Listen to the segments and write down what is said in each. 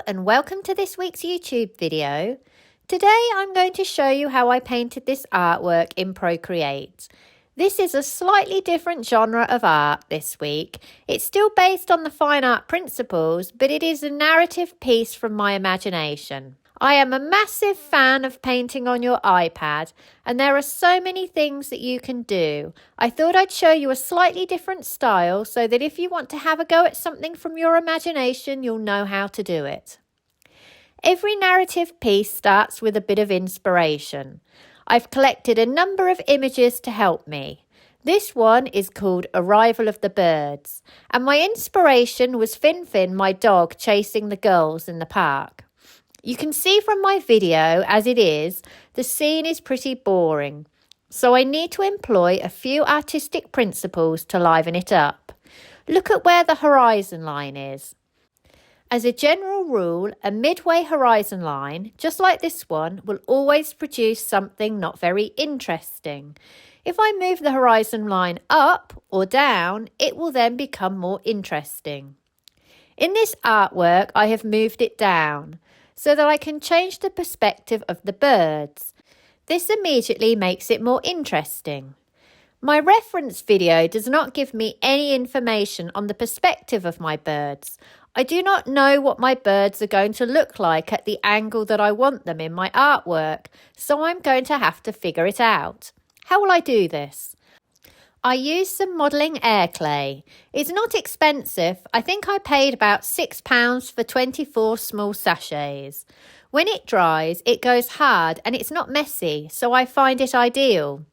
and welcome to this week's YouTube video. Today I'm going to show you how I painted this artwork in Procreate. This is a slightly different genre of art this week. It's still based on the fine art principles, but it is a narrative piece from my imagination. I am a massive fan of painting on your iPad, and there are so many things that you can do. I thought I'd show you a slightly different style so that if you want to have a go at something from your imagination, you'll know how to do it. Every narrative piece starts with a bit of inspiration. I've collected a number of images to help me. This one is called Arrival of the Birds, and my inspiration was Fin, my dog, chasing the girls in the park. You can see from my video, as it is, the scene is pretty boring, so I need to employ a few artistic principles to liven it up. Look at where the horizon line is. As a general rule, a midway horizon line, just like this one, will always produce something not very interesting. If I move the horizon line up or down, it will then become more interesting. In this artwork, I have moved it down, so that I can change the perspective of the birds. This immediately makes it more interesting. My reference video does not give me any information on the perspective of my birds. I do not know what my birds are going to look like at the angle that I want them in my artwork, so I'm going to have to figure it out. How will I do this? I used some modelling air clay. It's not expensive. I think I paid about £6 for 24 small sachets. When it dries, it goes hard and it's not messy, so I find it ideal.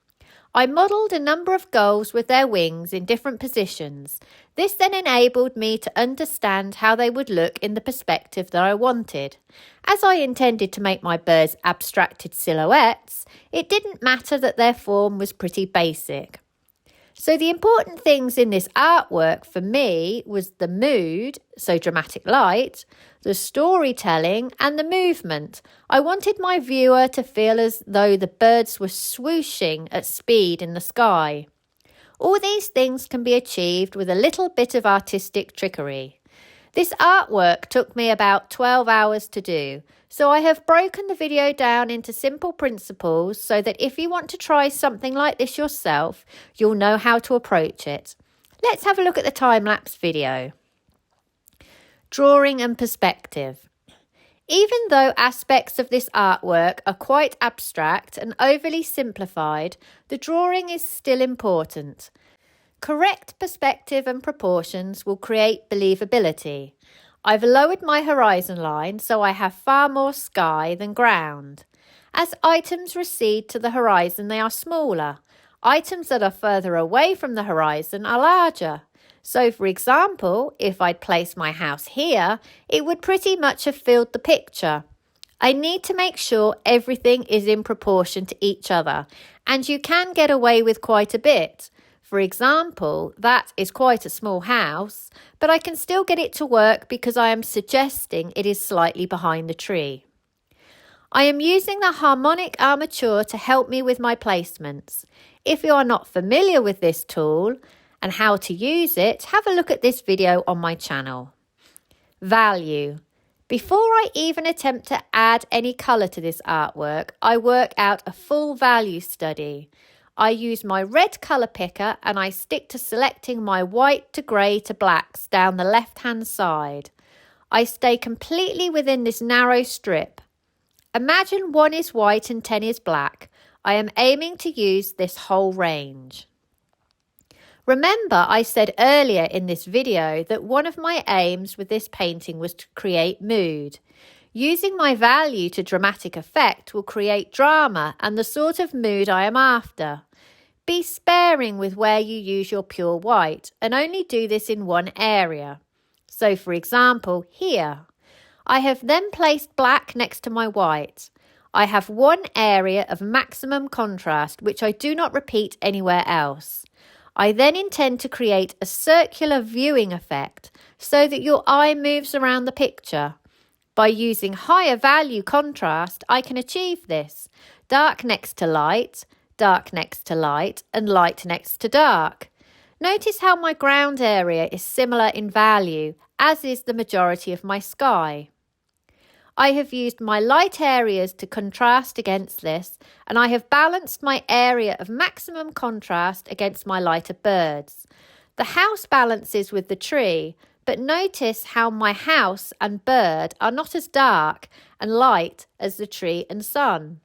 I modelled a number of gulls with their wings in different positions. This then enabled me to understand how they would look in the perspective that I wanted. As I intended to make my birds abstracted silhouettes, it didn't matter that their form was pretty basic. So the important things in this artwork for me was the mood, so dramatic light, the storytelling and the movement. I wanted my viewer to feel as though the birds were swooshing at speed in the sky. All these things can be achieved with a little bit of artistic trickery. This artwork took me about 12 hours to do, so I have broken the video down into simple principles so that if you want to try something like this yourself, you'll know how to approach it. Let's have a look at the time-lapse video. Drawing and perspective. Even though aspects of this artwork are quite abstract and overly simplified, the drawing is still important. Correct perspective and proportions will create believability. I've lowered my horizon line so I have far more sky than ground. As items recede to the horizon, they are smaller. Items that are further away from the horizon are larger. So, for example, if I'd placed my house here, it would pretty much have filled the picture. I need to make sure everything is in proportion to each other, and you can get away with quite a bit. For example, that is quite a small house, but I can still get it to work because I am suggesting it is slightly behind the tree. I am using the harmonic armature to help me with my placements. If you are not familiar with this tool and how to use it, have a look at this video on my channel. Value. Before I even attempt to add any colour to this artwork, I work out a full value study. I use my red colour picker and I stick to selecting my white to grey to blacks down the left-hand side. I stay completely within this narrow strip. Imagine 1 is white and 10 is black. I am aiming to use this whole range. Remember, I said earlier in this video that one of my aims with this painting was to create mood. Using my value to dramatic effect will create drama and the sort of mood I am after. Be sparing with where you use your pure white and only do this in one area. So, for example, here. I have then placed black next to my white. I have one area of maximum contrast which I do not repeat anywhere else. I then intend to create a circular viewing effect so that your eye moves around the picture. By using higher value contrast, I can achieve this. Dark next to light, dark next to light, and light next to dark. Notice how my ground area is similar in value, as is the majority of my sky. I have used my light areas to contrast against this, and I have balanced my area of maximum contrast against my lighter birds. The house balances with the tree, but notice how my house and bird are not as dark and light as the tree and sun.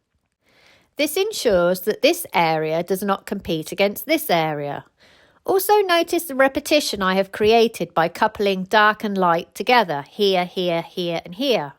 This ensures that this area does not compete against this area. Also notice the repetition I have created by coupling dark and light together, here, here, here and here.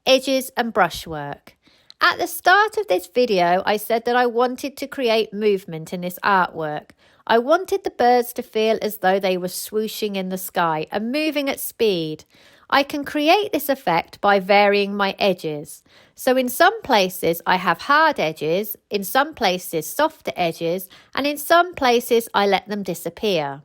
Edges and brushwork. At the start of this video, I said that I wanted to create movement in this artwork. I wanted the birds to feel as though they were swooshing in the sky and moving at speed. I can create this effect by varying my edges. So in some places I have hard edges, in some places softer edges, and in some places I let them disappear.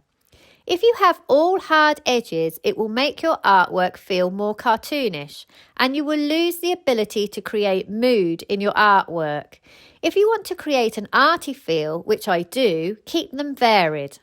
If you have all hard edges, it will make your artwork feel more cartoonish, and you will lose the ability to create mood in your artwork. If you want to create an arty feel, which I do, keep them varied.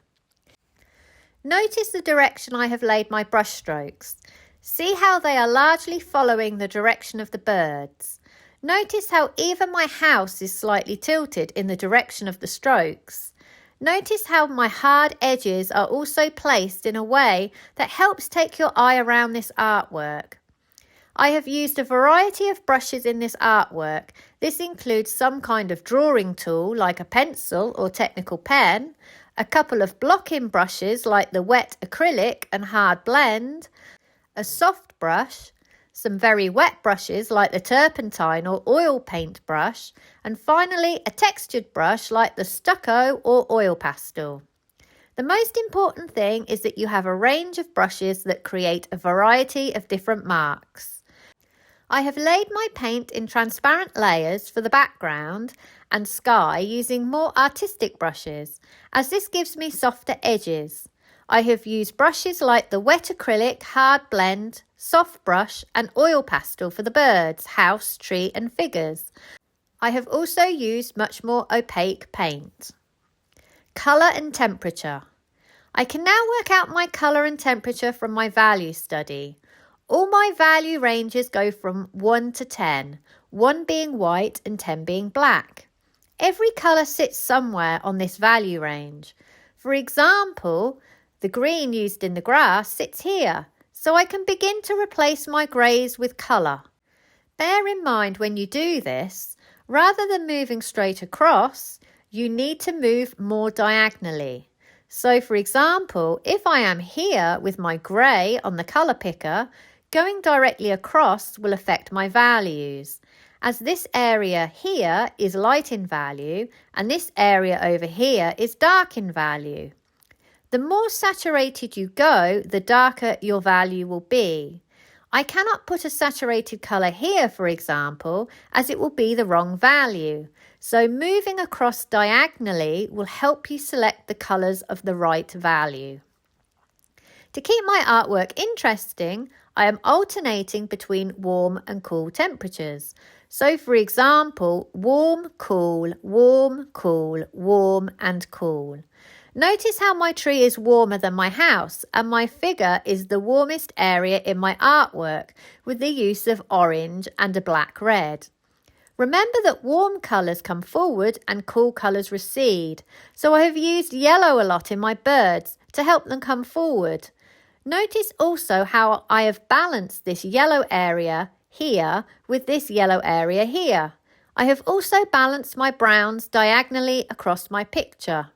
Notice the direction I have laid my brush strokes. See how they are largely following the direction of the birds. Notice how even my house is slightly tilted in the direction of the strokes. Notice how my hard edges are also placed in a way that helps take your eye around this artwork. I have used a variety of brushes in this artwork. This includes some kind of drawing tool like a pencil or technical pen, a couple of blocking brushes like the wet acrylic and hard blend, a soft brush, some very wet brushes like the turpentine or oil paint brush, and finally a textured brush like the stucco or oil pastel. The most important thing is that you have a range of brushes that create a variety of different marks. I have laid my paint in transparent layers for the background and sky using more artistic brushes, as this gives me softer edges. I have used brushes like the wet acrylic, hard blend, soft brush and oil pastel for the birds, house, tree and figures. I have also used much more opaque paint. Colour and temperature. I can now work out my colour and temperature from my value study. All my value ranges go from 1 to 10, 1 being white and 10 being black. Every colour sits somewhere on this value range. For example, the green used in the grass sits here, so I can begin to replace my greys with colour. Bear in mind when you do this, rather than moving straight across, you need to move more diagonally. So for example, if I am here with my grey on the colour picker, going directly across will affect my values, as this area here is light in value and this area over here is dark in value. The more saturated you go, the darker your value will be. I cannot put a saturated colour here, for example, as it will be the wrong value. So moving across diagonally will help you select the colours of the right value. To keep my artwork interesting, I am alternating between warm and cool temperatures. So for example, warm, cool, warm, cool, warm and cool. Notice how my tree is warmer than my house and my figure is the warmest area in my artwork with the use of orange and a black red. Remember that warm colours come forward and cool colours recede, so I have used yellow a lot in my birds to help them come forward. Notice also how I have balanced this yellow area here with this yellow area here. I have also balanced my browns diagonally across my picture.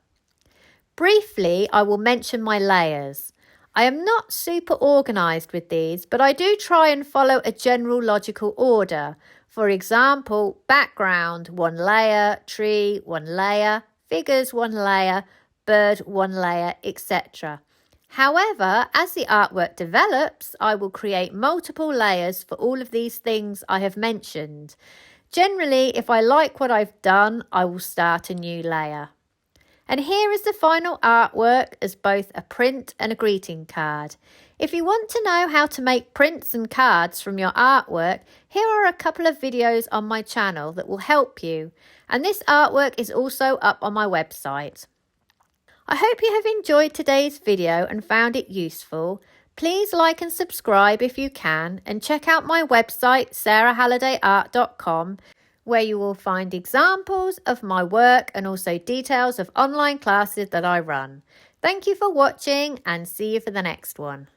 Briefly, I will mention my layers. I am not super organised with these, but I do try and follow a general logical order. For example, background, 1 layer, tree, 1 layer, figures, 1 layer, bird, 1 layer, etc. However, as the artwork develops, I will create multiple layers for all of these things I have mentioned. Generally, if I like what I've done, I will start a new layer. And here is the final artwork as both a print and a greeting card. If you want to know how to make prints and cards from your artwork, here are a couple of videos on my channel that will help you. And this artwork is also up on my website. I hope you have enjoyed today's video and found it useful. Please like and subscribe if you can, and check out my website sarahhallidayart.com, where you will find examples of my work and also details of online classes that I run. Thank you for watching, and see you for the next one.